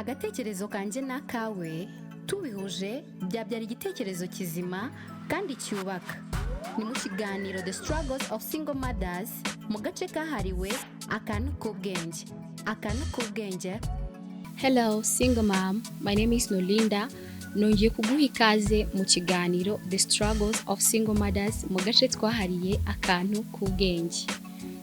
agatekerezo kanjye n'akawe tubihuje byabyara igitekerezo kizima kandi cyubaka. Ni mu kiganiro The Struggles of Single Mothers mu gace kahariwe akantu k'ubwenge. Akantu k'ubwenge. Hello single mom, my name is Nolinda. Nongeye kuguha ikaze mu kiganiro The Struggles of Single Mothers mu gace twahariye akantu k'ubwenge.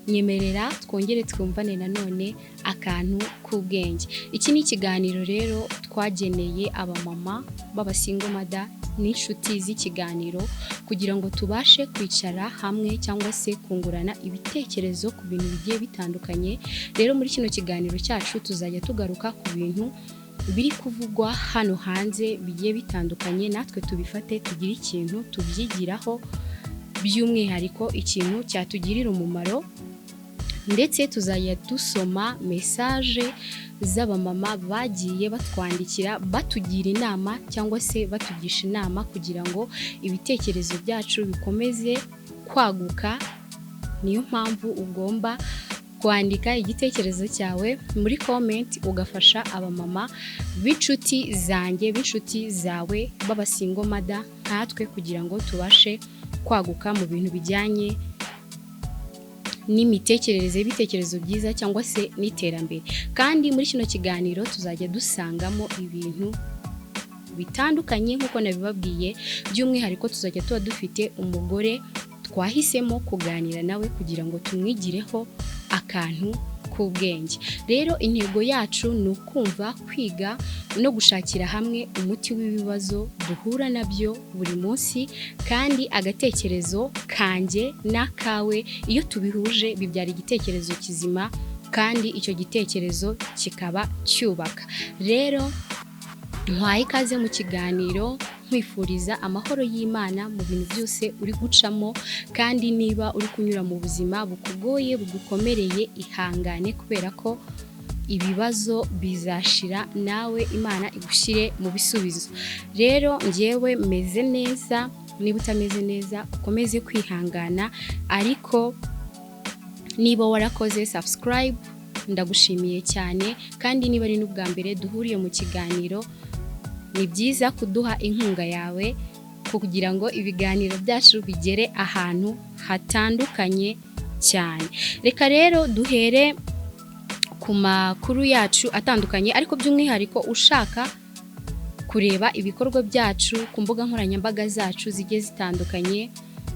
Nyemerera twongere twumvane nanone akantu k'ubwenge. Iki ni ikiganiro rero twageneye abamama b'abasingle mother n'inshuti z'ikiganiro kugira ngo tubashe kwicara hamwe cyangwa se kungurana ibitekerezo ku bintu bigiye bitandukanye. Rero muri kino kiganiro cyacu tuzajya tugaruka ku bintu biri kuvugwa hano hanze bigiye bitandukanye, natwe tubifate tugire ikintu tubyigiraho, by'umwihariko ikintu cyatugirira umumaro. Ndetse tuzajya dusoma message z'abamama bagiye batwandikira batugira inama cyangwa se batugisha inama kugira ngo ibitekerezo byacu bikomeze kwaguka. Niyo mpamvu ugomba kwandika igitekerezo cyawe muri comment ugafasha abamama b'inshuti zanjye, b'inshuti zawe b'abasingle mother nkatwe kugira ngo tubashe kwaguka mu bintu bijyanye n'imitekerereze y'ibitekerezo byiza cyangwa se n'iterambere. Kandi muri kino kiganiro tuzajya dusangamo ibintu bitandukanye nk'uko nabibabwiye, by'umwihariko tuzajya tuba dufite umugore twahisemo kuganira nawe kugira ngo tumwigireho akantu k'ubwenge. Rero intego yacu ni ukumva, kwiga no gushakira hamwe umuti w'ibibazo duhura nabyo buri munsi, kandi agatekerezo kanjye n'akawe iyo tubihuje bibyara igitekerezo kizima kandi icyo gitekerezo kikaba cyubaka. Rero ntwaye ikaze mu kiganiro nkwifuriza amahoro y'Imana mu bintu byose uri gucamo, kandi niba uri kunyura mu buzima bukugoye bugukomereye ihangane, kubera ko ibibazo bizashira nawe Imana igushyire mu bisubizo. Rero njyewe meze neza, niba utameze neza ukomeze kwihangana, ariko niba warakoze subscribe ndagushimiye cyane. Kandi niba ari n'ubwa mbere duhuriye mu kiganiro, ni byiza kuduha inkunga yawe kugira ngo ibiganiro byacu bigere ahantu hatandukanye cyane. Reka rero duhere ku makuru yacu atandukanye, ariko by'umwihariko ushaka kureba ibikorwa byacu ku mbuga nkoranyambaga zacu zigiye zitandukanye,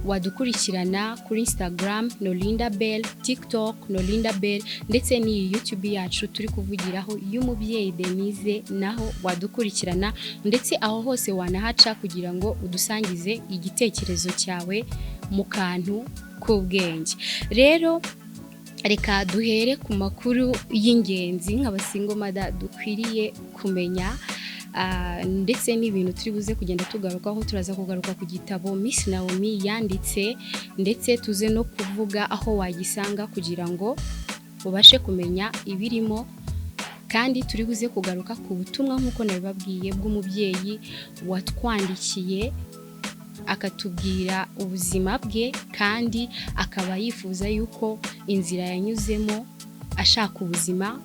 wadukurikirana kuri Instagram Nolinda Bell, TikTok Nolinda Bell, ndetse n'iyi YouTube yacu turi kuvugiraho y'umubyeyi Denise, naho wadukurikirana. Ndetse aho hose wanahaca kugira ngo udusangize igitekerezo cyawe mu kantu k'ubwenge. Rero reka duhere ku makuru y'ingenzi nk'abasingle mother dukwiriye kumenya, ndetse n'ibintu turi buze kugenda tugarukaho. Turaza kugaruka ku gitabo Miss Naomi yanditse, ndetse tuze no kuvuga aho wagisanga kugira ngo ubashe kumenya ibirimo. Kandi turi buze kugaruka ku butumwa nk'uko nabibabwiye bw'umubyeyi watwandikiye akatubwira ubuzima bwe, kandi akaba yifuza yuko inzira yanyuzemo ashaka ubuzima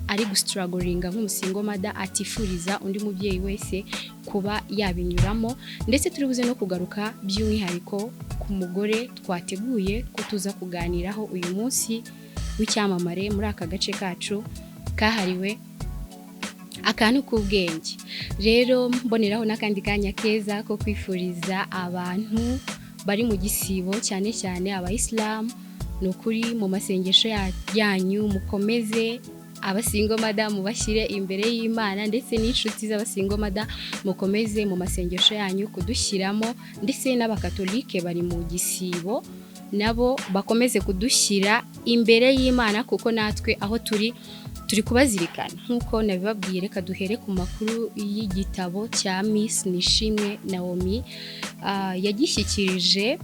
ari gustrugglinga nk'umusingle mother atifuriza undi mubyeyi wese kuba yabinyuramo. Ndetse turi buze no kugaruka by'umwihariko ku mugore twateguye ko tuza kuganiraho uyu munsi w'icyamamare muri aka gace kacu kahariwe akantu k'ubwenge. Rero mboneraho n'akandi kanya keza ko kwifuriza abantu bari mu gisibo, cyane cyane abayisilamu, ni ukuri mu masengesho yanyu mukomeze abasingle mother mubashyire imbere y'Imana, ndetse n'inshuti z'abasingle mother mukomeze mu masengesho yanyu kudushyiramo, ndetse n'abakatolike bari mu gisibo nabo bakomeze kudushyira imbere y'Imana, kuko natwe aho turi kubazirikana nk'uko nabibabwiye. Reka duhere ku makuru y'igitabo cya Miss Nishimwe Naomi. Yagishyikirije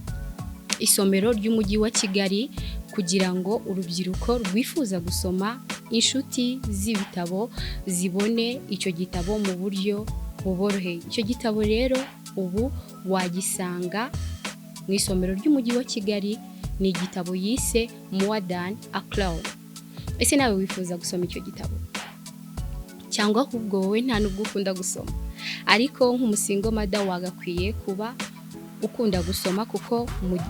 isomero ry'umujyi wa Kigali kugira ngo urubyiruko rwifuza gusoma inshuti z'ibitabo zibone icyo gitabo mu buryo buboroheye. Icyo gitabo rero ubu wagisanga mu isomero ry'umujyi wa Kigali. Ni igitabo yise More Than a Cloud. Ese nawe wifuza gusoma icyo gitabo? cyangwa ahubwo wowe nta nubwo ukunda gusoma, ariko nk'umusingo mada wagakwiye kuba ukunda gusoma kuko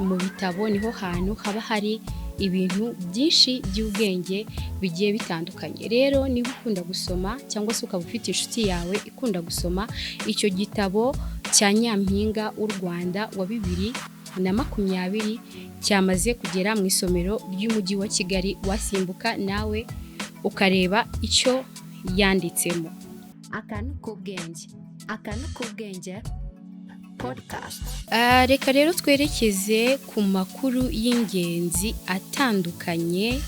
mu bitabo niho hantu haba hari ibintu byinshi by'ubwenge bigiye bitandukanye. Rero niba ukunda gusoma cyangwa se ukaba ufite inshuti yawe ikunda gusoma, icyo gitabo cya Nyampinga w'u Rwanda wa 2020 cyamaze kugera mu isomero ry'umujyi wa Kigali, wasimbuka nawe ukareba icyo yanditsemo. Akantu k'ubwenge podcast. Reka rero twerekeze ku makuru y'ingenzi atandukanye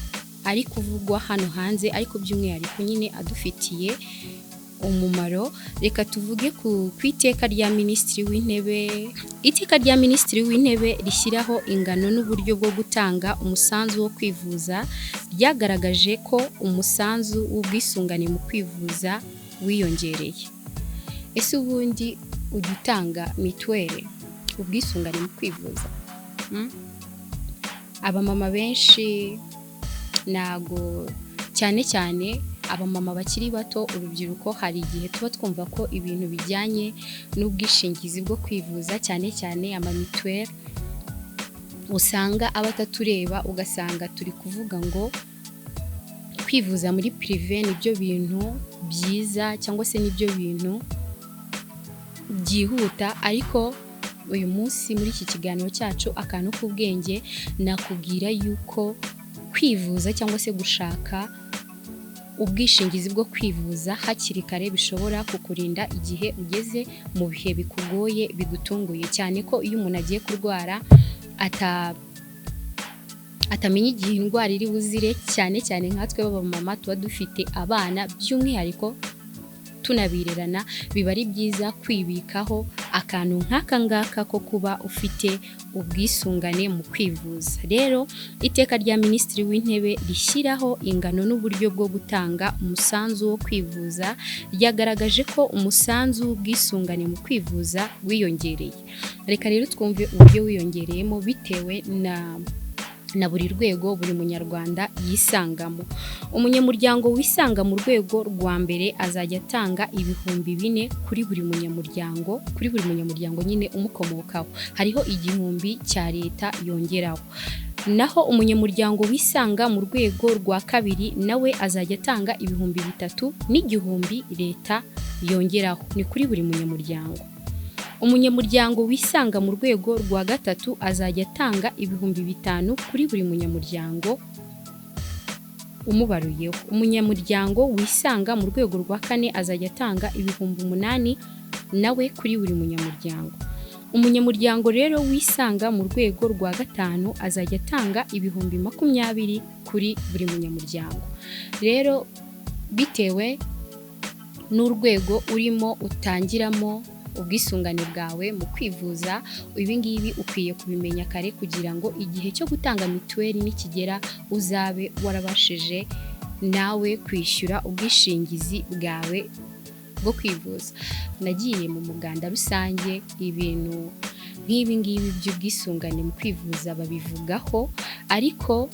ari kuvugwa hano hanze, ariko by'umwihariko nyine adufitiye umumaro. Reka tuvuge ku iteka rya Minisitiri w'Intebe. Iteka rya Minisitiri w'Intebe rishyiraho ingano n'uburyo bwo gutanga umusanzu wo kwivuza ryagaragaje ko umusanzu w'ubwisungane mu kwivuza wiyongereye. Ese ubundi ugitanga mituweli, ubwisungane mu kwivuza? Abamama benshi, nago cyane abamama bakiri bato, urubyiruko, hari igihe tuba twumva ko ibintu bijyanye n'ubwishingizi bwo kwivuza cyane ama mituweli usanga abatatureba, ugasanga turi kuvuga ngo kwivuza muri prive nibyo bintu byiza cyangwa se nibyo bintu byihuta. Ariko uyu munsi muri iki kiganiro cyacu akantu k'ubwenge, nakubwira yuko kwivuza cyangwa se gushaka ubwishingizi bwo kwivuza hakiri kare bishobora kukurinda igihe ugeze mu bihe bikugoye bigutunguye, cyane ko iyo umuntu agiye kurwara atamenya igihe indwara iri buzire, cyane nkatwe b'abamama tuba dufite abana by'umwihariko tunabirerana, biba ari byiza kwibikaho akantu nk'aka ngaka ko kuba ufite ubwisungane mu kwivuza. Rero iteka rya Minisitiri w'Intebe rishyiraho ingano n'uburyo bwo gutanga umusanzu wo kwivuza ryagaragaje ko umusanzu w'ubwisungane mu kwivuza wiyongereye. Reka rero twumve uburyo wiyongereyemo bitewe na buri rwego buri munyarwanda yisangamo. Umunyamuryango wisanga mu rwego rwa mbere azajya atanga 4,000 kuri buri munyamuryango nyine umukomokaho. Hariho 1,000 cya leta yongeraho. Naho umunyamuryango wisanga mu rwego rwa kabiri nawe azajya atanga 3,000 n'igihumbi leta yongeraho, ni kuri buri munyamuryango. Umunyamuryango wisanga mu rwego rwa gatatu azajya atanga 5,000 kuri buri munyamuryango umubaruyeho. Umunyamuryango wisanga mu rwego rwa kane azajya atanga 8,000 nawe kuri buri munyamuryango. Umunyamuryango rero wisanga mu rwego rwa gatanu azajya atanga 20,000 kuri buri munyamuryango. Rero bitewe n'urwego urimo utangiramo ubwisungane bwawe mu kwivuza, ibi ngibi ukwiye kubimenya kare kugira ngo igihe cyo gutanga mituweli nikigera uzabe warabashije nawe kwishyura ubwishingizi bwawe bwo kwivuza. Nagiye mu muganda rusange, ibintu nk'ibi ngibi by'ubwisungane mu kwivuza babivugaho, ariko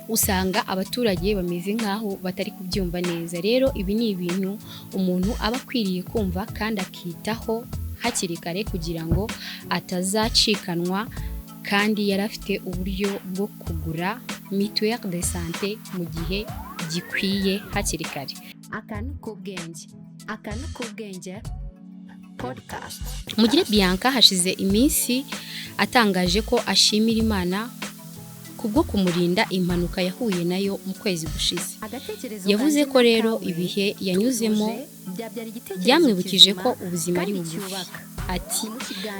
usanga abaturage bameze nk'aho batari kubyumva neza. Rero ibi ni ibintu umuntu aba akwiriye kumva kandi akitaho hakiri kare kugira ngo atazacikanwa, kandi yari afite uburyo bwo kugura mituweli de sante mu gihe gikwiye hakiri kare. Akantu k'ubwenge podcast. Mugire Bianca hashize iminsi atangaje ko ashimira Imana kubwo kumurinda impanuka yahuye nayo mu kwezi gushize. Yavuze ko rero ibihe yanyuzemo byamwibukije ko ubuzima ari bugufi. Ati,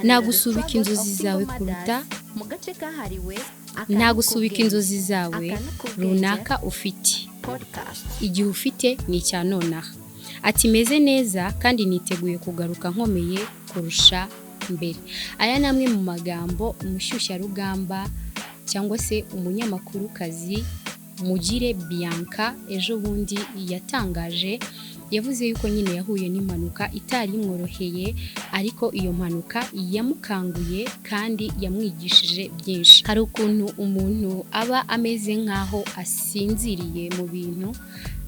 nagusubika inzozi zawe kuruta nagusubika inzozi zawe runaka ufite. Igihe ufite ni icya nonaha. Ati, meze neza kandi niteguye kugaruka nkomeye kurusha mbere. Aya ni amwe mu magambo umushyushyarugamba cyangwa se umunyamakurukazi Mugire Bianca ejo bundi yatangaje. Yavuze yuko nyine yahuye n'impanuka itari imworoheye, ariko iyo mpanuka yamukanguye kandi yamwigishije byinshi. Hari ukuntu umuntu aba ameze nk'aho asinziriye mu bintu,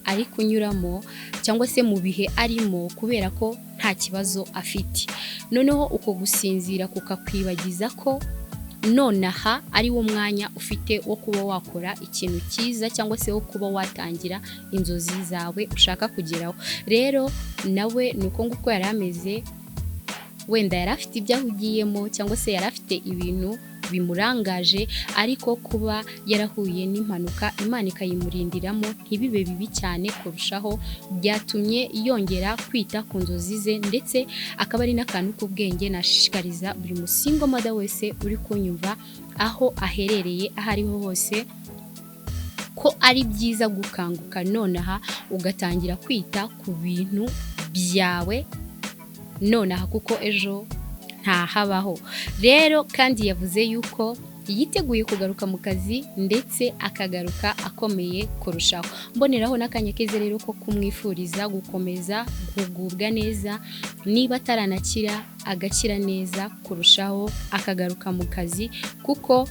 ari kunyuramo cyangwa se mu bihe arimo kubera ko nta kibazo afite. Noneho uko gusinzira kukakwibagiza ko nonaha ari wo mwanya ufite wo kuba wakora ikintu cyiza cyangwa se wo kuba watangira inzozi zawe ushaka kugeraho. Rero nawe nuko nguko yari ameze, wenda yari afite ibyo ahugiyemo cyangwa se yari afite ibintu bimurangaje, ariko kuba yarahuye n'impanuka Imana ikayimurindiramo ntibibe bibi cyane kurushaho, byatumye yongera kwita ku nzozi ze, ndetse akaba ari n'akantu k'ubwenge nashishikariza buri musingo mother wese uri kunyumva aho aherereye aho ariho hose, ko ari byiza gukanguka nonaha ugatangira kwita ku bintu byawe nonaha kuko ejo ntahabaho. Rero kandi yavuze yuko yiteguye kugaruka mu kazi ndetse akagaruka akomeye kurushaho. Mboneraho n'akanya keza rero ko kumwifuriza gukomeza kugubwa neza, niba ataranakira agakira neza kurushaho akagaruka mu kazi kuko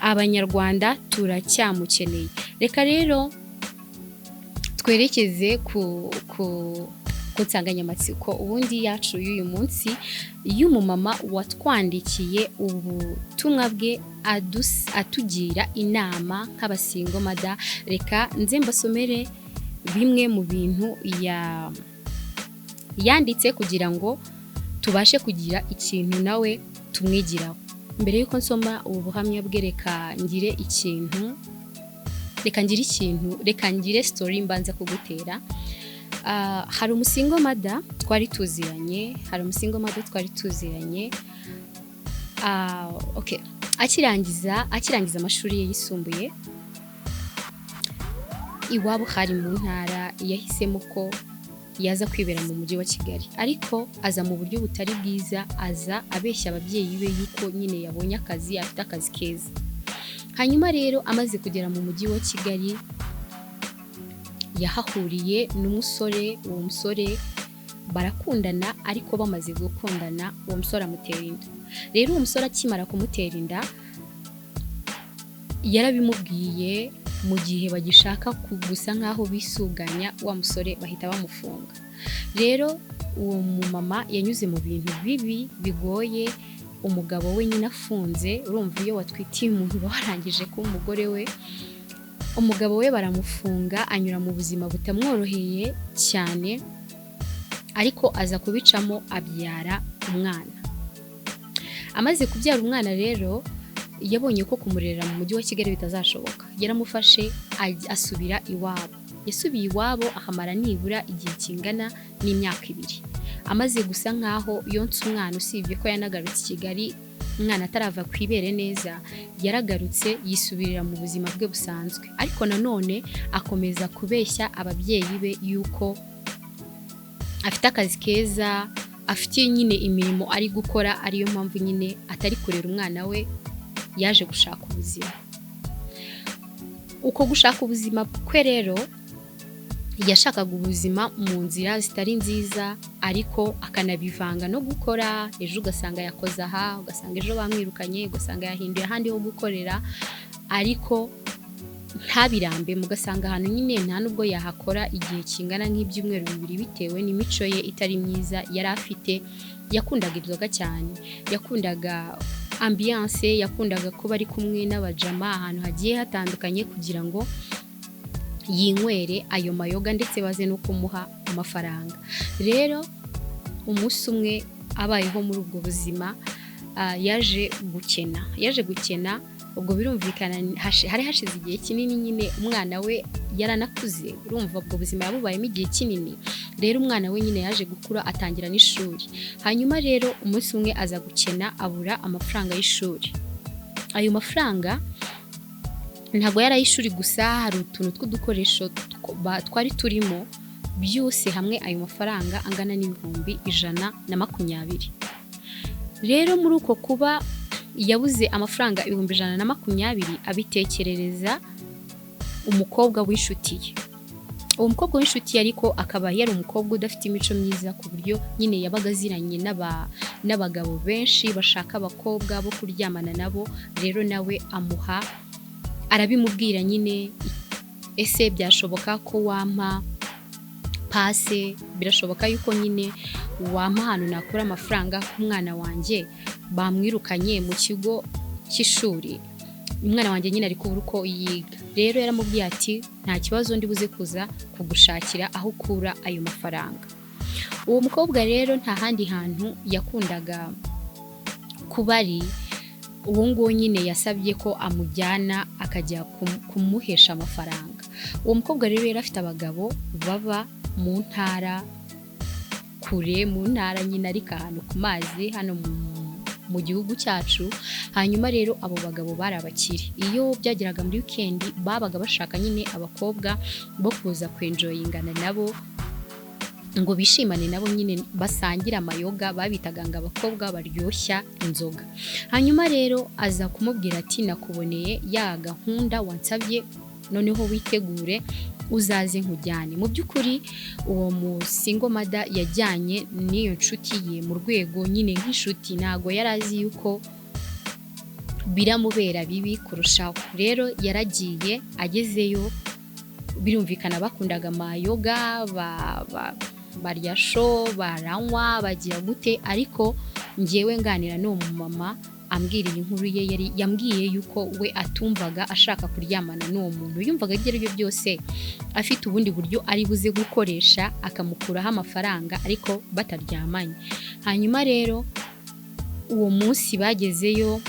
abanyarwanda turacyamukeneye. Reka rero twerekeze ku nsanganyamatsiko ubundi yacu y'uyu munsi, y'umumama watwandikiye ubutumwa bwe atugira inama nk'abasingo mada. Reka nze mbasomere bimwe mu bintu yanditse kugira ngo tubashe kugira ikintu nawe tumwigiraho. Mbere y'uko nsoma ubu buhamya bwe reka ngire story mbanza kugutera. Hari umusingo mada twari tuziranye, akirangiza amashuri ye yisumbuye, iwabo hari mu ntara, yahisemo ko yaza kwibera mu mujyi wa Kigali, ariko aza mu buryo butari bwiza, aza abeshya ababyeyi be yuko nyine yabonye akazi, afite akazi keza. Hanyuma rero amaze kugera mu mujyi wa Kigali yahahuriye n'umusore, uwo musore barakundana, ariko bamaze gukundana uwo musore amutera inda. Rero uwo musore akimara kumutera inda yarabimubwiye, mu gihe bagishaka gusa nkaho bisuganya wa musore bahita bamufunga. Rero uwo mumama yanyuze mu bintu bibi bigoye, umugabo we nyine afunze. Urumva iyo watwitiye umuntu warangije kuba umugore we, umugabo we baramufunga, anyura mu buzima butamworoheye cyane, ariko aza kubicamo abyara umwana. Amaze kubyara umwana rero yabonye ko kumurera mu mujyi wa Kigali bitazashoboka, yaramufashe asubira iwabo. Yasubiye iwabo ahamara nibura igihe kingana n'imyaka 2. Amaze gusa nkaho yonsa umwana, usibye ko yanagarutse i Kigali umwana atarava ku ibere neza, yaragarutse yisubirira mu buzima bwe busanzwe, ariko nanone akomeza kubeshya ababyeyi be yuko afite akazi keza, afite nyine imirimo ari gukora, ariyo mpamvu nyine atari kurera umwana we, yaje gushaka ubuzima. Uko gushaka ubuzima kwe rero, yashakaga ubuzima mu nzira zitari nziza, ariko akanabivanga no gukora. Ejo ugasanga yakoze aha, ugasanga ejo bamwirukanye, ugasanga yahinduye ahandi ho gukorera, ariko ntabirambe. Mugasanga ahantu nyine nta nubwo yahakora igihe kingana nk'ibyumweru 2 bitewe n'imico ye itari myiza yari afite. Yakundaga inzoga cyane, yakundaga ambiance, yakundaga kuba ari kumwe n'abajama ahantu hagiye hatandukanye kugira ngo yinywere ayo mayoga ndetse baze no kumuha amafaranga. Rero umunsi umwe abayeho muri ubwo buzima, yaje gukena. Ubwo birumvikana hari hashize igihe kinini, nyine umwana we yaranakuze. Urumva ubwo buzima yabubayemo igihe kinini. Rero umwana we nyine yaje gukura, atangira n'ishuri. Hanyuma rero umunsi umwe aza gukena, abura amafaranga y'ishuri. Ayo mafaranga ntabwo yari ay'ishuri gusa, hari utuntu tw'udukoresho twari turimo, byose hamwe ayo mafaranga angana n'ibihumbi 120. Rero muri uko kuba yabuze amafaranga ibihumbi 120, abitekerereza umukobwa w'inshuti ye. Uwo mukobwa w'inshuti ye ariko akaba yari umukobwa udafite imico myiza, ku buryo nyine yabaga aziranye n'abagabo benshi bashaka abakobwa bo kuryamana nabo. Rero nawe arabimubwira nyine ese byashoboka ko wampa pase, birashoboka yuko nyine wampa ahantu nakura amafaranga k'umwana wanjye bamwirukanye mu kigo cy'ishuri, umwana wanjye nyine ari kubura uko yiga. Rero yaramubwiye ati nta kibazo ndi buze kuza kugushakira aho ukura ayo mafaranga. Uwo mukobwa rero nta handi hantu yakundaga kuba ari, uwo nguwo nyine yasabye ko amujyana akajya kumuhesha amafaranga. Uwo mukobwa rero yari afite abagabo baba mu ntara kure, mu ntara nyine ariko ahantu ku mazi hano mu gihugu cyacu. Hanyuma rero abo bagabo bari abakire, iyo byageraga muri weekend babaga bashaka nyine abakobwa bo kuza kwenjoyingana nabo ngo bishimane nabo nyine basangira amayoga, babitaga ngo abakobwa baryoshya inzoga. Hanyuma rero aza kumubwira ati nakuboneye ya gahunda wansabye, noneho witegure uzaze nkujyane. Mu by'ukuri uwo musingo mada yajyanye n'iyo nshuti ye mu rwego nyine nk'inshuti, ntago yari azi yuko biramubera bibi kurushaho. Rero yaragiye, agezeyo birumvikana bakundaga amayoga, barya show, baranywa, bagira gute, ariko njyewe nganira n'uwo mumama ambwira iyi nkuru ye, yari yambwiye yuko we atumvaga ashaka kuryamana n'uwo muntu, yumvaga ibyo ari byo byose afite ubundi buryo ari buze gukoresha akamukuraho amafaranga ariko bataryamanye. Hanyuma rero uwo munsi bagezeyo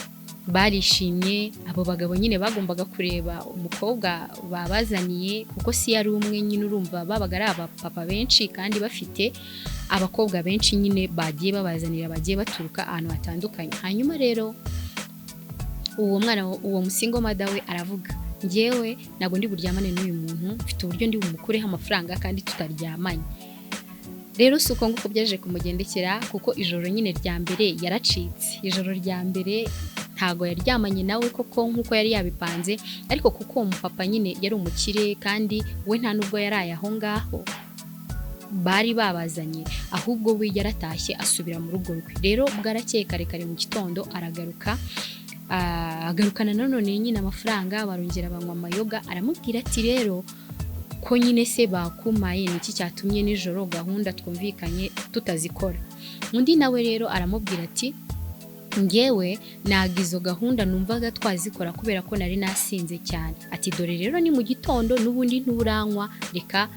barishimye, abo bagabo nyine bagombaga kureba umukobwa babazaniye kuko si yari umwe nyine, urumva babaga ari abapapa benshi kandi bafite abakobwa benshi nyine bagiye babazanira, bagiye baturuka ahantu hatandukanye. Hanyuma rero uwo musingo mada we aravuga, njyewe ntabwo ndi buryamane n'uyu muntu, mfite uburyo ndi bumukureho amafaranga kandi tutaryamanye. Rero si uko nguko byaje kumugendekera, kuko ijoro nyine rya mbere yaracitse. Ijoro rya mbere ntago yaryamanye nawe koko nkuko yari yabipanze, ariko kuko uwo mupapa nyine yari umukire kandi we nta nubwo yaraye aho ngaho bari babazanye, ahubwo we yaratashye asubira mu rugo rwe. Rero bwarakeye kare mu gitondo aragaruka, agarukana nanone nyine amafaranga, barongera banywa amayoga. Aramubwira ati rero ko nyine se bakumaye, niki cyatumye nijoro gahunda twumvikanye tutazikora? Undi nawe rero aramubwira ati ngewe ntago izo gahunda numvaga twazikora kubera ko nari nasinze cyane. Ati dore rero ni mu gitondo n'ubundi nturanywa, reka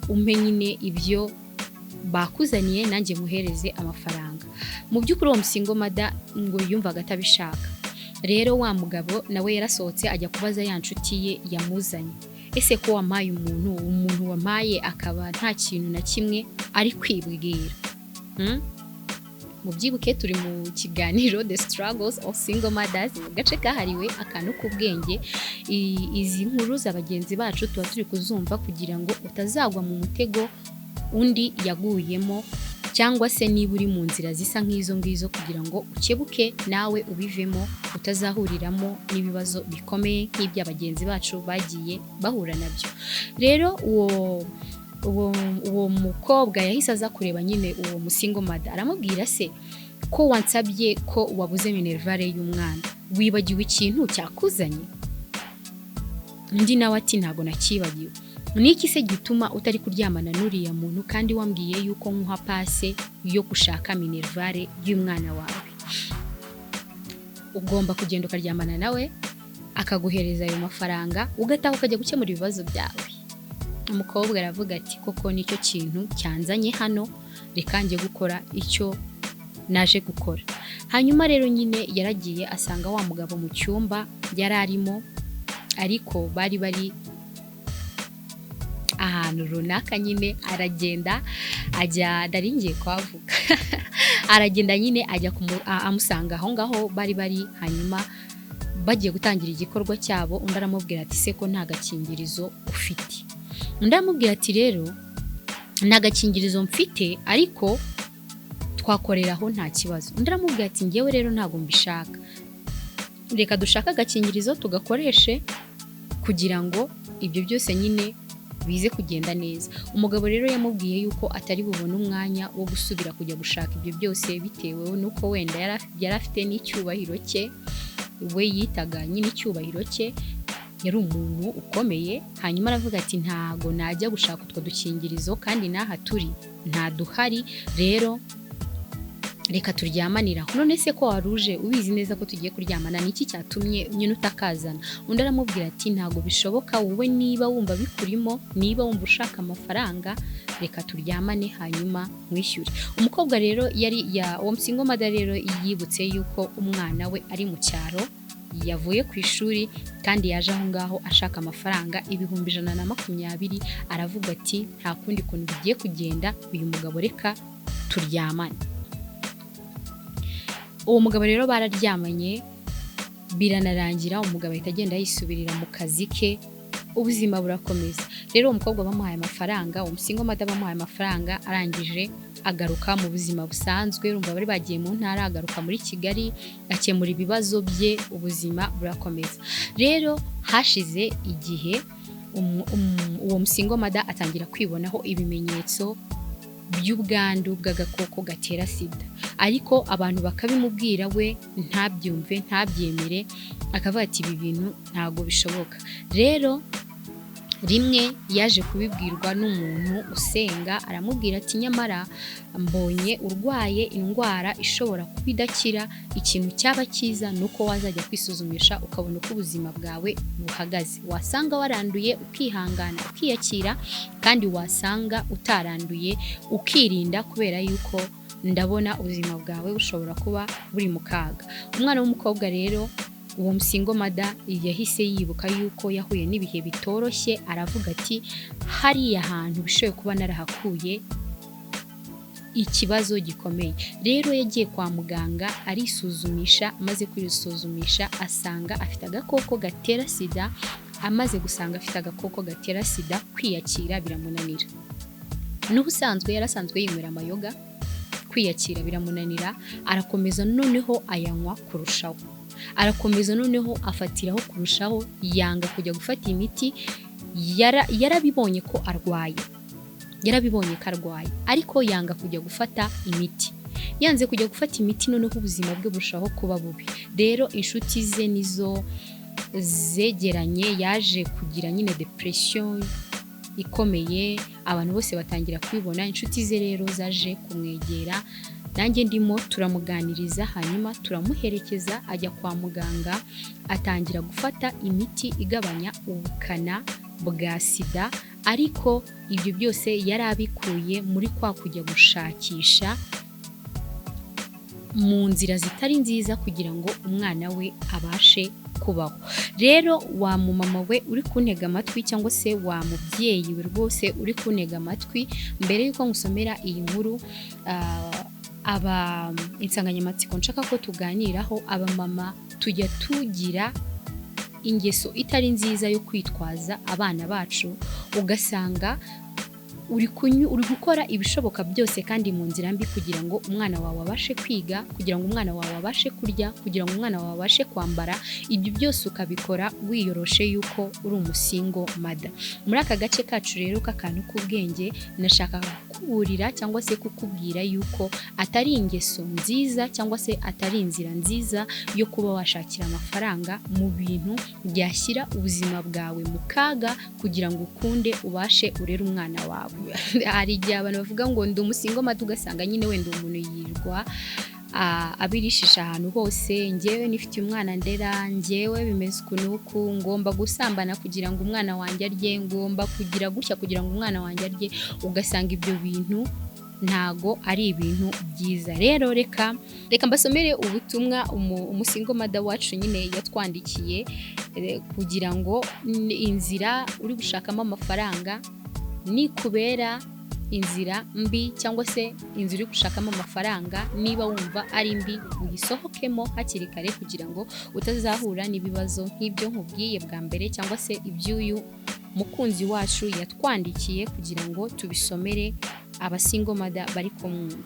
umpe nyine ibyo bakuzaniye nanjye muhereze amafaranga. Mu by'ukuri uwo musingo mada ngo yumvaga atabishaka. Rero wa mugabo nawe yarasohotse ajya kubaza ya nshuti ye yamuzanye, ese ko wampaye umuntu wampaye akaba nta kintu na kimwe ari kwibwira? Mubyibuke turi mu kiganiro The Struggles of Single Mothers, mu gace kahariwe akantu k'ubwenge. Izi nkuru za bagenzi bacu tuba turi kuzumva kugira ngo utazagwa mu mutego undi yaguyemo, cyangwa se niba uri mu nzira zisa nk'izo ngizo kugira ngo ukebuke nawe ubivemo, utazahuriramo n'ibibazo bikomeye nk'ibya bagenzi bacu bagiye bahura nabyo. Rero uwo mukobwa yahise aza kureba nyine uwo musingo mada, aramubwira se ko wansabye ko wabuze minervare y'umwana, wibagiwe ikintu cyakuzanye? Undi nawe ati ntago nakibagiwe. Niki se gituma utari kuryamana n'uriya muntu kandi wambwiye yuko nkuha pase yo gushaka minervare y'umwana wawe? Ugomba kugenda ukaryamana nawe akaguhereza ayo mafaranga, ugataha ukajya gukemura ibibazo byawe. Umukobwa aravuga ati koko nicyo kintu cyanzanye hano, reka njye gukora icyo naje gukora. Hanyuma rero nyine yaragiye asanga wa mugabo mu cyumba yari arimo, ariko bari ahantu runaka nyine. Aragenda ajya, daringiye kwavuga aragenda nyine ajya amusanga aho ngaho bari. Hanyuma bagiye gutangira igikorwa cyabo, undi aramubwira ati se ko nta gakingirizo ufite? Undi aramubwira ati rero nta gakingirizo mfite, ariko twakoreraho nta kibazo. Undi aramubwira ati ngewe rero ntabwo mbishaka, reka dushaka agakingirizo tugakoreshe kugira ngo ibyo byose nyine bize kugenda neza. Umugabo rero yamubwiye yuko atari bubone umwanya wo gusubira kujya gushaka ibyo byose, bitewe nuko wenda yari afite n'icyubahiro cye, we yitaga nyine icyubahiro cye, yari umuntu ukomeye, hanyuma aravuga ati ntago najya gushaka utwo dukingirizo kandi n'aha turi nta duhari, rero reka turyamaniraho. None se ko waruje ubizi neza ko tugiye kuryamana, niki cyatumye nyine utakazana? Undi aramubwira ati ntago bishoboka, wowe niba wumva bikurimo, niba wumva ushaka amafaranga, reka turyamane hanyuma mwishyure. Umukobwa rero uwo single mother rero yibutse yuko umwana we ari mu cyaro, yavuye ku ishuri kandi yaje aho ngaho ashaka amafaranga 120, aravuga ati nta kundi kuntu bigiye kugenda, uyu mugabo reka turyamane. Uwo mugabo rero bararyamanye, biranarangira, umugabo ahita agenda yisubirira mu kazi ke, ubuzima burakomeza. Rero umukobwa bamuhaye amafaranga, single mother bamuhaye amafaranga, arangije agaruka mu buzima busanzwe. Urumva bari bagiye mu ntara, agaruka muri Kigali, akemura ibibazo bye, ubuzima burakomeza. Rero hashize igihe uwo single mother atangira kwibonaho ibimenyetso by'ubwandu bw'agakoko gatera sida, ariko abantu bakabimubwira we ntabyumve, ntabyemere, akavuga ati ibi bintu ntago bishoboka. Rero rimwe yaje kubibwirwa n'umuntu usenga, aramubwira ati nyamara mbonye urwaye indwara ishobora kuba idakira, ikintu cyaba cyiza nuko wazajya kwisuzumisha ukabona uko ubuzima bwawe buhagaze. Wasanga waranduye ukihangana ukiyakira, kandi wasanga utaranduye ukirinda, kubera yuko ndabona ubuzima bwawe bushobora kuba buri mu kaga. Umwana w'umukobwa rero, uwo single mother yahise yibuka yuko yahuye n'ibihe bitoroshye, aravuga ati hariya hantu bishoboye kuba narahakuye ikibazo gikomeye. Rero yagiye kwa muganga arisuzumisha, amaze kwisuzumisha asanga afite agakoko gatera sida. Amaze gusanga afite agakoko gatera sida, kwiyakira biramunanira. N'ubusanzwe yarasanzwe yinywera amayoga, kwiyakira biramunanira, arakomeza noneho ayanywa kurushaho, arakomeza noneho afatiraho kurushaho, yanga kujya gufata imiti. Yarabibonye ko arwaye, ariko yanga kujya gufata imiti. Yanze kujya gufata imiti, noneho ubuzima bwe burushaho kuba bubi. Rero inshuti ze nizo zegeranye, yaje kugira nyine depression ikomeye, abantu bose batangira kwibona. Inshuti ze rero zaje kumwegera, nanjye ndimo turamuganiriza, hanyuma turamuherekeza ajya kwa muganga, atangira gufata imiti igabanya ubukana bwa sida. Ariko ibyo byose yari abikuye muri kwa kujya gushakisha mu nzira zitari nziza kugira ngo umwana we abashe kubaho. Rero wa mumama we uri kuntega amatwi, cyangwa se wa mubyeyi we rwose uri kuntega amatwi, mbere yuko ngusomera iyi nkuru, insanganyamatsiko nshaka ko tuganiraho, abamama tujya tugira ingeso itari nziza yo kwitwaza abana bacu, ugasanga uri gukora ibishoboka byose kandi mu nzira mbi kugira ngo umwana wawe abashe kwiga, kugira ngo umwana wawe abashe kurya, kugira ngo umwana wawe abashe kwambara. Ibyo byose ukabikora wiyoroshe yuko uri single mother. Muri aka gace kacu rero k'akantu k'ubwenge, nashaka kukuburira cyangwa se kukubwira yuko atari ingeso nziza cyangwa se atari inzira nziza yo kuba washakira amafaranga mu bintu byashyira ubuzima bwawe mu kaga kugira ngo ukunde ubashe urere umwana wawe. Hari igihe abantu bavuga ngo ndi single mother, ugasanga nyine wenda umuntu yirwa abirishisha ahantu hose, njyewe nifite umwana ndera, njyewe bimeze uku, ngomba gusambana kugira ngo umwana wanjye arye, ngomba kugira gutya kugira ngo umwana wanjye arye. Ugasanga ibyo bintu ntago ari ibintu byiza. Rero reka mbasomere ubutumwa single mother wacu nyine yatwandikiye, kugira ngo inzira uri gushakamo amafaranga nikubera inzira mbi, cyangwa se inzira uri gushakamo amafaranga niba wumva ari mbi, uyisohokemo hakiri kare kugira ngo utazahura n'ibibazo nk'ibyo nkubwiye bwa mbere, cyangwa se iby'uyu mukunzi wacu yatwandikiye, kugira ngo tubisomere single mother bari kumwumva.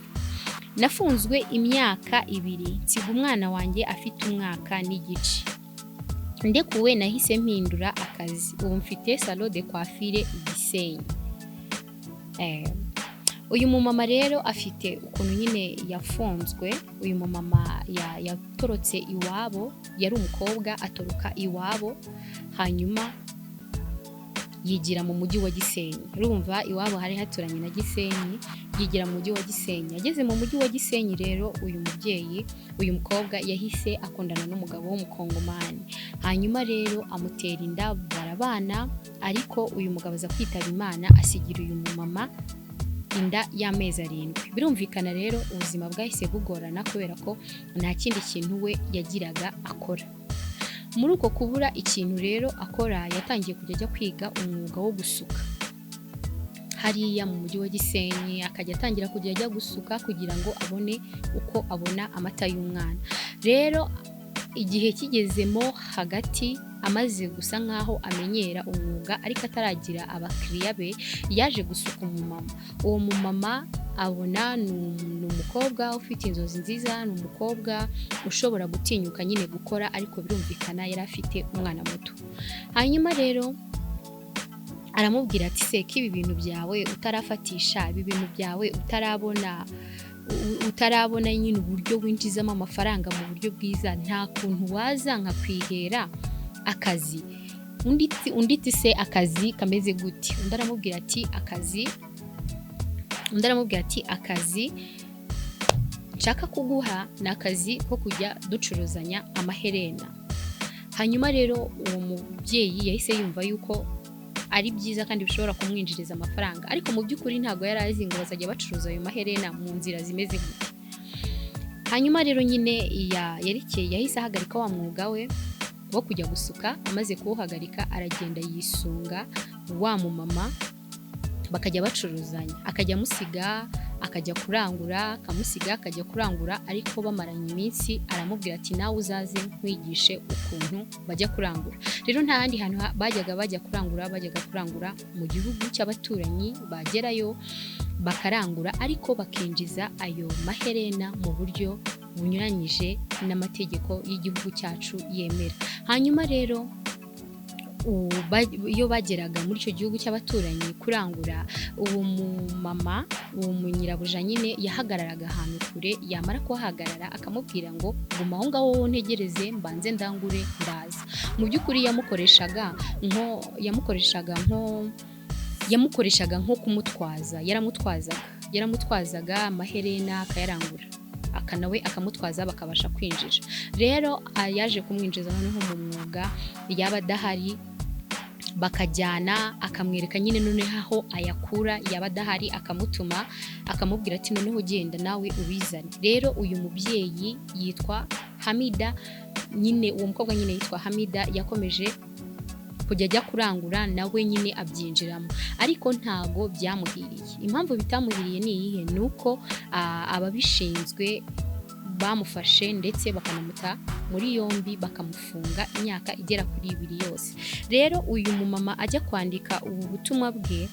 Nafunzwe imyaka 2, nsiga umwana wanjye afite umwaka n'igice. Ndekuwe nahise mpindura akazi, ubu mfite salon de coiffure i Gisenyi. uyu mumama rero afite ukuntu nyine yafunzwe. Uyu mumama yatorotse iwabo, yari umukobwa atoroka iwabo, hanyuma yigira mu mujyi wa Gisenyi. Urumva iwabo hari haturanye na Gisenyi, yigira mu mujyi wa Gisenyi. Ageze mu mujyi wa Gisenyi rero uyu mukobwa yahise akundana n'umugabo w'umukongomani, hanyuma rero amutera inda, barabana, ariko uyu mugabo aza kwitaba Imana, asigira uyu mumama inda y'amezi 7. Birumvikana rero ubuzima bwahise bugorana kubera ko nta kindi kintu we yagiraga akora. Muri uko kubura ikintu rero akora, yatangiye kujya ajya kwiga umwuga wo gusuka hariya mu mujyi wa Gisenyi, akajya atangira kujya ajya gusuka kugira ngo abone uko abona amata y'umwana. Rero igihe kigezemo hagati, amaze gusa nkaho amenyera umwuga ariko ataragira abakiriya be, yaje gusuka umumama. Uwo mumama abona ni umukobwa ufite inzozi nziza, ni umukobwa ushobora gutinyuka nyine gukora, ariko birumvikana yari afite umwana muto. Hanyuma rero aramubwira ati se ko ibi bintu byawe utarafatisha, ibi bintu byawe utarabona nyine uburyo winjizamo amafaranga mu buryo bwiza, nta kuntu waza nkakwihera akazi. Undi se akazi kameze gute? Undi aramubwira ati akazi nshaka kuguha ni akazi ko kujya ducuruzanya amaherena. Hanyuma rero uwo mubyeyi yahise yumva yuko ari byiza kandi bishobora kumwinjiriza amafaranga, ariko mu by'ukuri ntabwo yari azi ngo bazajya bacuruza ayo maherena mu nzira zimeze gute. Hanyuma rero nyine yahise ahagarika wa mwuga we wo kujya gusuka. Amaze kuwuhagarika, aragenda yisunga wa mumama, bakajya bacuruzanya, akajya amusiga akajya kurangura, akamusiga akajya kurangura, ariko bamaranye iminsi aramubwira ati nawe uzaze nkwigishe ukuntu bajya kurangura. Rero nta handi hantu bajyaga kurangura mu gihugu cy'abaturanyi, bagerayo bakarangura, ariko bakinjiza ayo maherena mu buryo bunyuranyije n'amategeko y'igihugu cyacu yemera. Hanyuma rero iyo bageraga muri icyo gihugu cy'abaturanyi kurangura, uwo mumama, uwo munyirabuja nyine yahagararaga ahantu kure, yamara kuhagarara akamubwira ngo guma aho ngaho wowe ntegereze mbanze ndangure ndaza. Mu by'ukuri yamukoreshaga nko kumutwaza, yaramutwazaga amaherena akayarangura, nawe akamutwaza bakabasha kwinjira. Rero yaje kumwinjiza noneho mu mwuga, yaba adahari bakajyana, akamwereka nyine noneho aho ayakura, yaba adahari akamutuma, akamubwira ati noneho genda nawe ubizane. Rero uyu mubyeyi yitwa Hamida, nyine uwo mukobwa nyine yitwa Hamida, yakomeje kujya ajya kurangura, nawe nyine abyinjiramo, ariko ntago byamuhiriye. Impamvu bitamuhiriye ni iyihe? Ni uko ababishinzwe bamufashe ndetse bakanamuta muri yombi, bakamufunga imyaka igera kuri 2 yose. Rero uyu mumama ajya kwandika ubu butumwa bwe,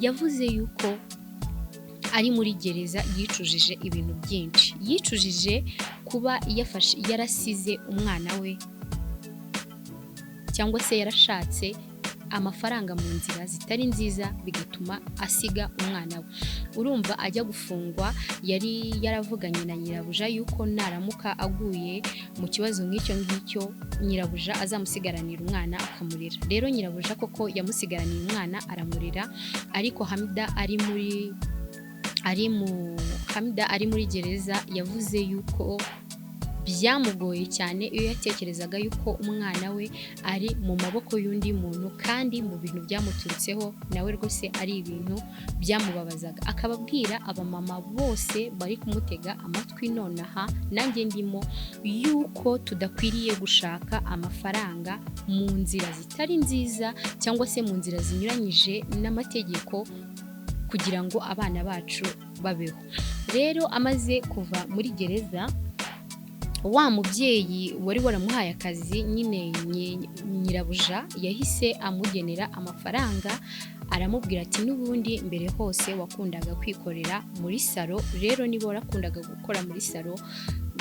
yavuze yuko ari muri gereza yicujije ibintu byinshi. Yicujije kuba yarasize umwana we, cyangwa se yarashatse amafaranga mu nzira zitari nziza, bigatuma asiga umwana we. Urumva ajya gufungwa yari yaravuganye na nyirabuja yuko naramuka aguye mu kibazo nk'icyo ngicyo, nyirabuja azamusigaranira umwana akamurera. Rero nyirabuja koko yamusigaraniye umwana aramurera, ariko Hamida ari muri gereza yavuze yuko byamugoye cyane iyo yatekerezaga yuko umwana we ari mu maboko y'undi muntu, kandi mu bintu byamuturutseho nawe rwose ari ibintu byamubabazaga. Akababwira abamama bose bari kumutega amatwi nonaha, nanjye ndimo, yuko tudakwiriye gushaka amafaranga mu nzira zitari nziza cyangwa se mu nzira zinyuranyije n'amategeko kugira ngo abana bacu babeho. Rero amaze kuva muri gereza, wa mubyeyi wari waramuhaye akazi nyine nyirabuja yahise amugenera amafaranga, aramubwira ati n'ubundi mbere hose wakundaga kwikorera muri salo, rero niba warakundaga gukora muri salo,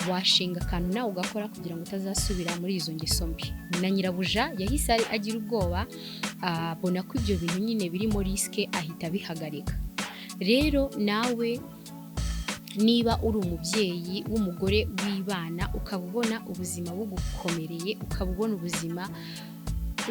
washinga akantu nawe ugakora kugira ngo utazasubira muri izo ngeso mbi. Na nyirabuja yahise agira ubwoba, abona ko ibyo bintu nyine birimo risike, ahita bihagarika. rero nawe niba uri umubyeyi w'umugore w'ibana ukaba ubona ubuzima bugukomereye, ukaba ubona ubuzima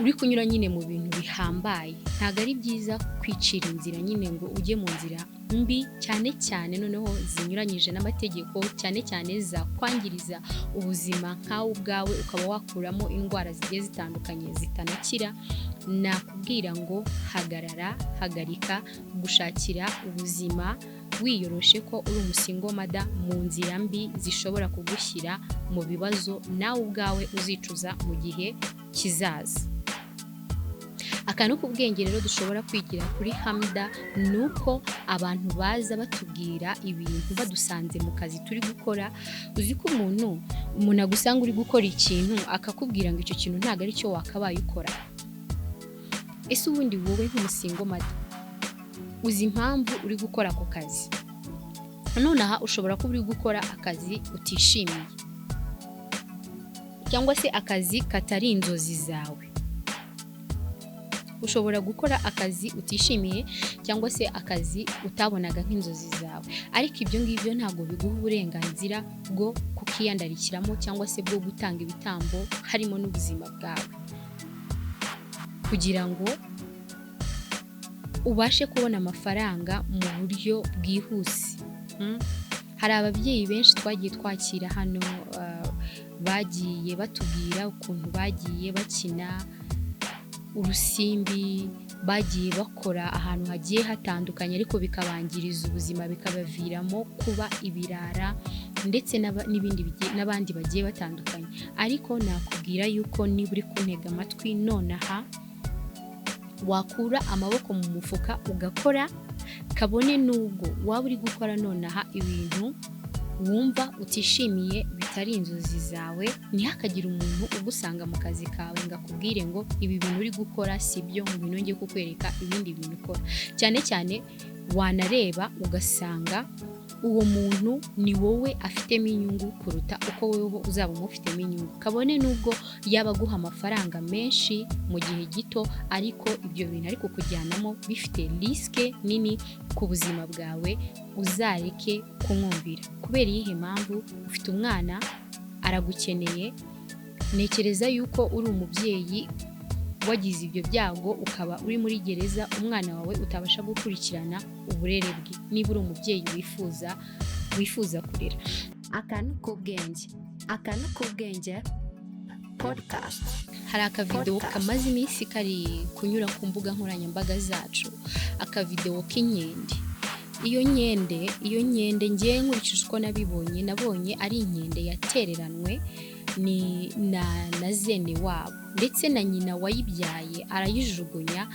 uri kunyura nyine mu bintu bihambaye, ntabwo ari byiza kwicira inzira nyine ngo ujye mu nzira mbi, cyane cyane noneho zinyuranyije n'amategeko, cyane cyane zakwangiriza ubuzima nkawe ubwawe, ukaba wakuramo indwara zigiye zitandukanye zitanakira. Nakubwira ngo hagarika gushakira ubuzima wiyoroshe ko uri umusingo mada mu nzira mbi zishobora kugushyira mu bibazo nawe ubwawe uzicuza mu gihe kizaza. Akantu k'ubwenge rero dushobora kwigira kuri Hamida ni uko abantu baza batubwira ibintu badusanze mu kazi turi gukora. Uzi ko umuntu agusanga uri gukora ikintu akakubwira ngo icyo kintu ntabwo ari cyo wakabaye ukora. Ese ubundi wowe nk'umusingo mada uzi impamvu uri gukora ako kazi? Nonaha ushobora kuba uri gukora akazi utishimiye, cyangwa se akazi katari inzozi zawe. Ushobora gukora akazi utishimiye cyangwa se akazi utabonaga nk'inzozi zawe, ariko ibyo ngibyo ntabwo biguha uburenganzira bwo kukiyandarikiramo cyangwa se bwo gutanga ibitambo harimo n'ubuzima bwawe, kugira ngo ubashe kubona amafaranga mu buryo bwihuse. Hari ababyeyi benshi twagiye twakira hano bagiye batubwira ukuntu bagiye bakina urusimbi, bagiye bakora ahantu hagiye hatandukanye ariko bikabangiriza ubuzima, bikabaviramo kuba ibirara ndetse n'abandi bagiye batandukanye. Ariko nakubwira yuko niba uri kuntega amatwi nonaha, wakura amaboko mu mufuka ugakora, kabone n'ubwo waba uri gukora nonaha ibintu wumva utishimiye bitari inzozi zawe, ntihakagire umuntu ugusanga mu kazi kawe ngo akubwire ngo ibi bintu uri gukora si byo, ngo nongeye kukwereka ibindi bintu ukora. Cyane cyane wanareba ugasanga uwo muntu ni wowe afitemo inyungu kuruta uko wowe uzaba umufitemo inyungu, kabone n'ubwo yaba aguha amafaranga menshi mu gihe gito, ariko ibyo bintu ari kukujyanamo bifite risike nini ku buzima bwawe. Uzareke kumwumvira. Kubera iyihe mpamvu? Ufite umwana aragukeneye. Ntekereza yuko uri umubyeyi wagize ibyo byago ukaba uri muri gereza, umwana wawe utabasha gukurikirana uburere bwe. Niba uri umubyeyi wifuza kurera. Akantu k'ubwenge podcast. Hari akavideo kamaze iminsi kari kunyura ku mbuga nkoranyambaga zacu, akavideo k'inkende. Iyo nkende ngiye nkurikije uko nabonye ari inkende yatereranwe na zene wabo, ndetse na nyina wayibyaye arayijugunya.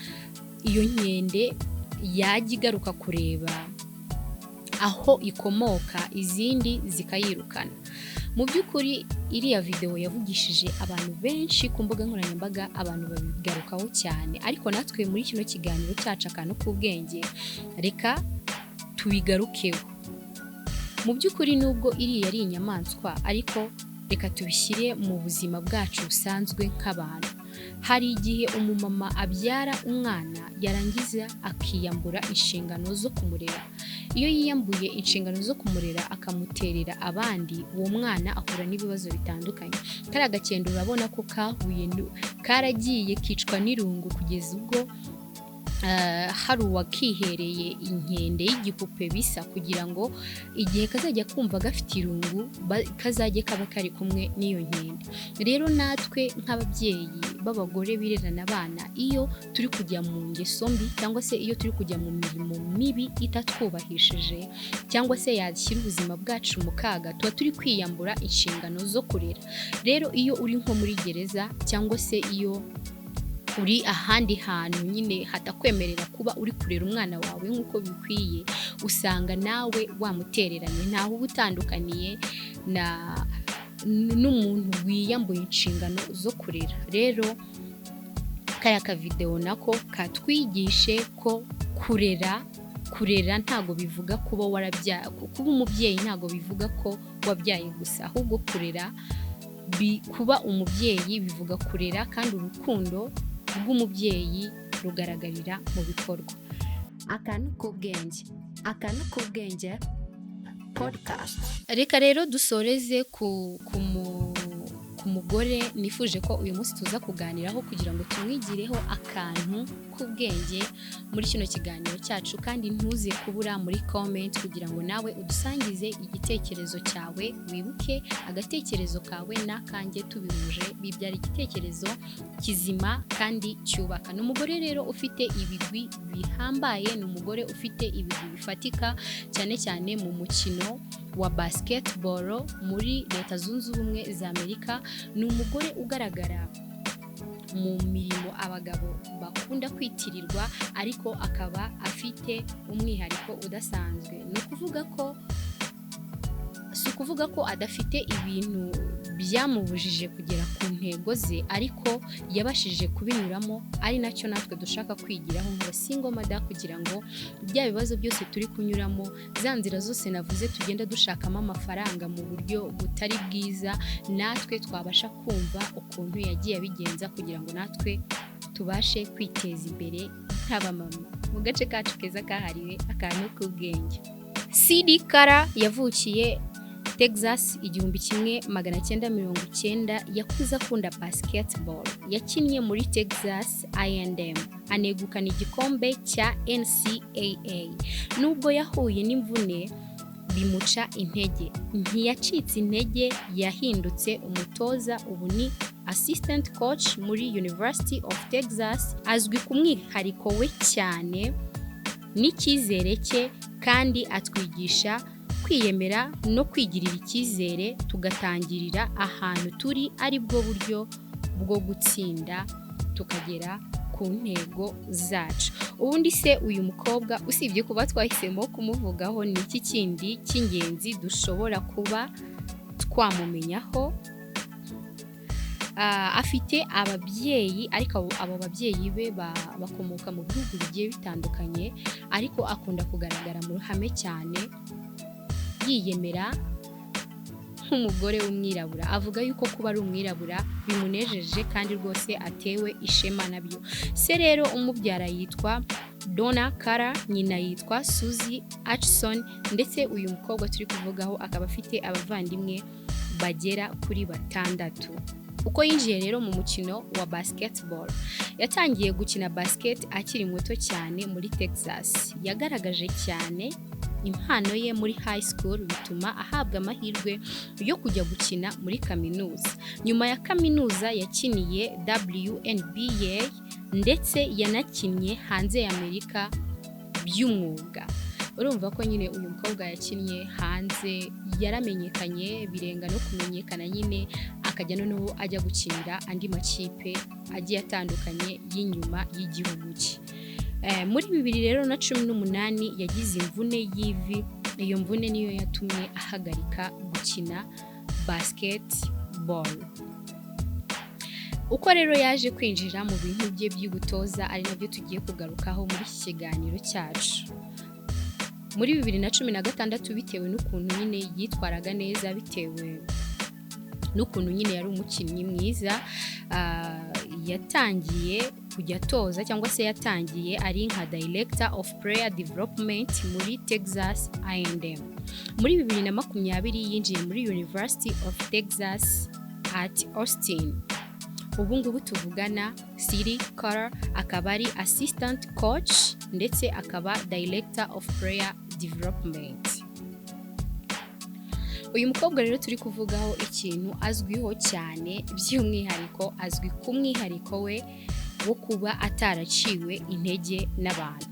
Iyo nkende yajya igaruka kureba aho ikomoka, izindi zikayirukana. Mu by'ukuri iriya video yavugishije abantu benshi ku mbuga nkoranyambaga, abantu babigarukaho cyane, ariko natwe muri kino kiganiro cyacu akantu k'ubwenge reka tubigarukeho. Mu by'ukuri nubwo iriya ari inyamaswa, ariko reka tubishyire mu buzima bwacu busanzwe nk'abantu. Hari igihe umumama abyara umwana yarangiza akiyambura inshingano zo kumurera. Iyo yiyambuye inshingano zo kumurera akamuterera abandi, uwo mwana ahura n'ibibazo bitandukanye. Kariya gakende urabona ko karagiye kicwa n'irungu kugeza ubwo hari uwakihereye inkende y'igipupe bisa, kugira ngo igihe kazajya kumva gafite irungu kazajye kaba kari kumwe n'iyo nkende. Rero natwe nk'ababyeyi b'abagore birerana abana, iyo turi kujya mu ngeso mbi cyangwa se iyo turi kujya mu mirimo mibi itatwubahishije cyangwa se yashyira ubuzima bwacu mu kaga, tuba turi kwiyambura inshingano zo kurera. Rero iyo uri nko muri gereza cyangwa se iyo uri ahandi hantu nyine hatakwemerera kuba uri kurera umwana wawe nk'uko bikwiye, usanga nawe wamutereranye, ntaho uba utandukaniye n'umuntu wiyambuye inshingano zo kurera. Rero kariya kavideo nako katwigishe ko kurera ntago bivuga kuba warabyaye, kuba umubyeyi ntago bivuga ko wabyaye gusa, ahubwo kuba umubyeyi bivuga kurera, kandi urukundo rw'umubyeyi rugaragarira mu bikorwa. akantu k'ubwenge podcast. Reka rero dusoreze ku mugore nifuje ko uyu munsi tuza kuganiraho kugira ngo tumwigireho akantu k'ubwenge muri kino kiganiro cyacu, kandi ntuze kubura muri comment kugira ngo nawe udusangize igitekerezo cyawe, wibuke agatekerezo kawe n'akanjye tubihuje bibyara igitekerezo kizima kandi cyubaka. Ni umugore rero ufite ibigwi bihambaye, ni umugore ufite ibigwi bifatika cyane cyane mu mukino wa basketball muri Leta Zunze Ubumwe za Amerika. Ni umugore ugaragara mu mirimo abagabo bakunda kwitirirwa, ariko akaba afite umwihariko udasanzwe. Ni ukuvuga ko adafite ibintu byamubujije kugera ku ntego ze, ariko yabashije kubinyuramo, ari nacyo natwe dushaka kwigiraho nka single mother, kugira ngo bya bibazo byose turi kunyuramo, za nzira zose navuze tugenda dushakamo amafaranga mu buryo butari bwiza, natwe twabasha kumva ukuntu yagiye abigenza kugira ngo natwe tubashe kwiteza imbere nk'abamama mu gace kacu keza kahariwe akantu k'ubwenge. CD Kara yavukiye Texas 1990, yakuze akunda basketball. Yakinnye muri Texas A&M, anegukana igikombe cya NCAA. Nubwo yahuye n'imvune bimuca intege, ntiyacitse intege, yahindutse umutoza, ubu ni assistant coach muri University of Texas. Azwi ku mwihariko we cyane n'icyizere cye, kandi atwigisha kwiyemera no kwigirira icyizere, tugatangirira ahantu turi, ari bwo buryo bwo gutsinda tukagera ku ntego zacu. Ubundi se uyu mukobwa, usibye kuba twahisemo kumuvugaho, ni iki kindi cy'ingenzi dushobora kuba twamumenyaho? Afite ababyeyi, ariko abo babyeyi be bakomoka mu bihugu bigiye bitandukanye, ariko akunda kugaragara mu ruhame cyane, yiyemera nk'umugore w'umwirabura. Avuga yuko kuba ari umwirabura bimunejeje kandi rwose atewe ishema nabyo. Se rero umubyara yitwa Donna Kara, nyina yitwa Suzy Acheson, ndetse uyu mukobwa turi kuvugaho akaba afite abavandimwe bagera kuri 6. Uko yinjiye rero mu mukino wa basketball, yatangiye gukina basket akiri muto cyane muri Texas. Yagaragaje cyane impano ye muri high school, bituma ahabwa amahirwe yo kujya gukina muri kaminuza. Nyuma ya kaminuza yakiniye WNBA, ndetse yanakinnye hanze ya Amerika by'umwuga. Urumva ko nyine uyu mukobwa yakinnye hanze, yaramenyekanye birenga no kumenyekana, nyine akajya noneho ajya gukinira andi makipe agiye atandukanye y'inyuma y'igihugu cye. Muri 2018 yagize imvune y'ivi. Iyo mvune niyo yatumye ahagarika gukina basketball. Uko rero yaje kwinjira mu bintu bye by'ubutoza, ari nabyo tugiye kugarukaho muri iki kiganiro cyacu. Muri 2016, bitewe n'ukuntu nyine yitwaraga neza, bitewe n'ukuntu nyine yari umukinnyi mwiza, yatangiye kujya atoza, cyangwa se yatangiye ari nka Director of Player Development muri Texas A&M. Muri 2020 yinjiye muri University of Texas at Austin. Ubu ngubu tuvugana, CD Kara akaba ari assistant coach, ndetse akaba Director of Player Development. Uyu mukobwa rero turi kuvugaho ikintu azwiho cyane, by'umwihariko azwi ku mwihariko we wo kuba ataraciwe intege n'abantu.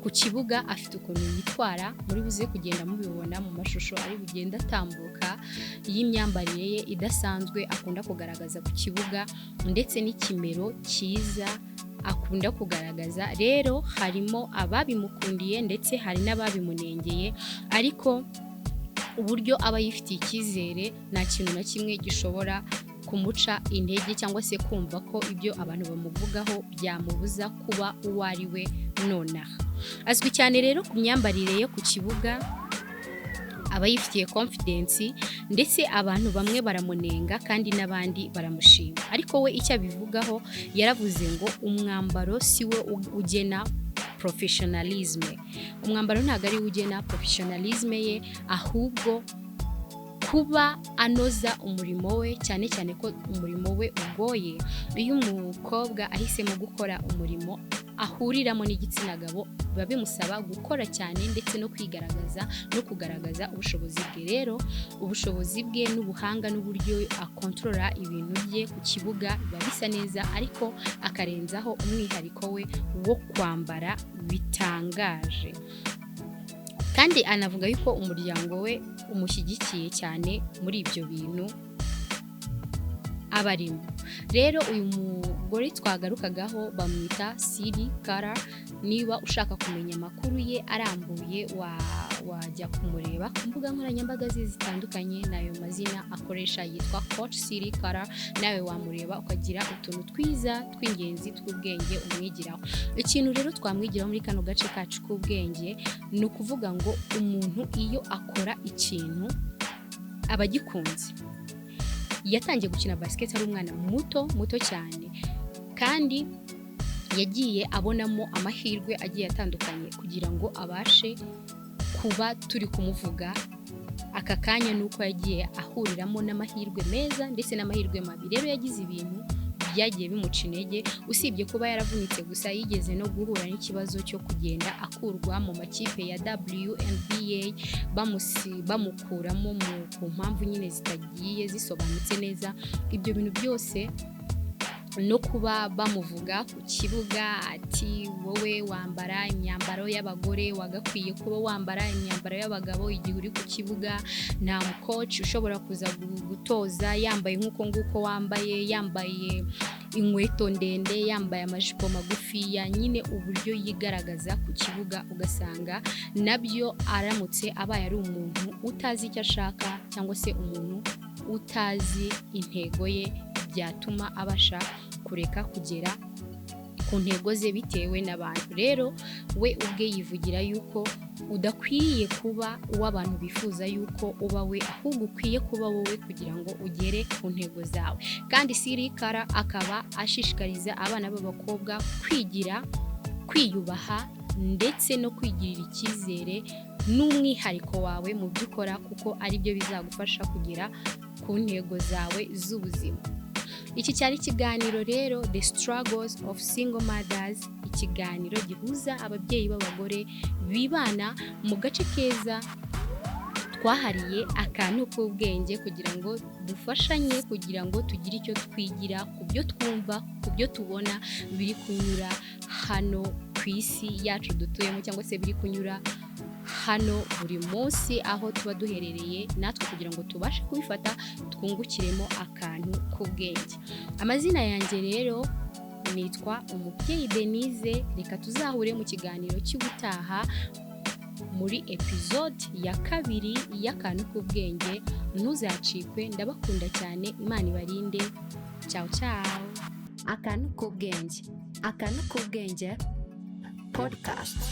Ku kibuga afite ukuntu yitwara, muri buze kugenda mubibona mu mashusho ari bugenda atambuka, y'imyambarire ye idasanzwe akunda kugaragaza ku kibuga, ndetse n'ikimero cyiza akunda kugaragaza. Rero harimo ababimukundiye ndetse hari n'ababimunengeye, ariko uburyo aba yifitiye icyizere, nta kintu na kimwe gishobora kumuca intege, cyangwa se kumva ko ibyo abantu bamuvugaho byamubuza kuba uwo ari we nonaha. Azwi cyane rero ku myambarire ye ku kibuga, aba yifitiye confidence, ndetse abantu bamwe baramunenga kandi n'abandi baramushima. Ariko we icyo abivugaho, yaravuze ngo umwambaro si we ugena professionalisme. Umwambaro ntabwo ari ugena professionalisme ye, ahubwo kuba anoza umurimo we, cyane cyane ko umurimo we ugoye. Iyo umukobwa ahisemo gukora umurimo ahuriramo n'igitsina gabo, biba bimusaba gukora cyane ndetse no kwigaragaza no kugaragaza ubushobozi bwe. Rero ubushobozi bwe n'ubuhanga n'uburyo akontorora ibintu bye ku kibuga biba bisa neza, ariko akarenzaho umwihariko we wo kwambara bitangaje. Kandi anavuga yuko umuryango we umushyigikiye cyane muri ibyo bintu abarimo. Rero uyu mugore twagarukagaho bamwita Siri Cara. Niba ushaka kumenya amakuru ye arambuye wajya kumureba ku mbuga nkoranyambaga ze zitandukanye, nayo mazina akoresha yitwa Coach Siri Cara. Nawe wamureba ukagira utuntu twiza tw'ingenzi tw'ubwenge umwigiraho. Ikintu rero twamwigiraho muri kano gace kacu k'ubwenge ni ukuvuga ngo umuntu iyo akora ikintu abagikunze. Yatangiye gukina basket ari umwana muto cyane, kandi yagiye abonamo amahirwe agiye atandukanye kugira ngo abashe kuba turi kumuvuga aka kanya. Nuko yagiye ahuriramo n'amahirwe meza ndetse n'amahirwe mabi. Rero yagize ibintu byagiye bimuca intege, usibye kuba yaravunitse gusa yigeze no guhura n'ikibazo cyo kugenda akurwa mu makipe ya WNBA bamukuramo ku mpamvu nyine zitagiye zisobanutse neza. Ibyo bintu byose no kuba bamuvuga ku kibuga ati wowe wambara imyambaro y'abagore, wagakwiye kuba wambara imyambaro y'abagabo igihe uri ku kibuga. Nta coach ushobora kuza gutoza yambaye nk'uko nguko wambaye, yambaye inkweto ndende, yambaye amajipo magufi. Nyine uburyo yigaragaza ku kibuga ugasanga nabyo aramutse abaye ari umuntu utazi icyo ashaka cyangwa se umuntu utazi intego ye, byatuma abasha kureka kugera ku ntego ze bitewe n'abantu. Rero we ubwe yivugira yuko udakwiriye kuba uw'abantu bifuza yuko uba we, ahubwo ukwiye kuba wowe kugira ngo ugere ku ntego zawe. Kandi Siri Cara akaba ashishikariza abana b'abakobwa kwigira, kwiyubaha ndetse no kwigirira icyizere n'umwihariko wawe mu byo ukora, kuko ari byo bizagufasha kugera ku ntego zawe z'ubuzima. Iki cyari ikiganiro rero The Struggles of Single Mothers, ikiganiro gihuza ababyeyi b'abagore bibana mu gace keza twahariye akantu k'ubwenge kugira ngo dufashanye, kugira ngo tugire icyo twigira ku byo twumva, ku byo tubona biri kunyura hano ku isi yacu dutuyemo, cyangwa se biri kunyura hano buri munsi aho tuba duherereye, natwe kugira ngo tubashe kubifata twungukiremo akantu k'ubwenge. Amazina yanjye rero nitwa Umubyeyi Denise. Reka tuzahure mu kiganiro cy'ubutaha muri episode ya 2 y'akantu k'ubwenge. Ntuzacikwe, ndabakunda cyane, Imana ibarinde. Ciao ciao. Akantu k'ubwenge podcast.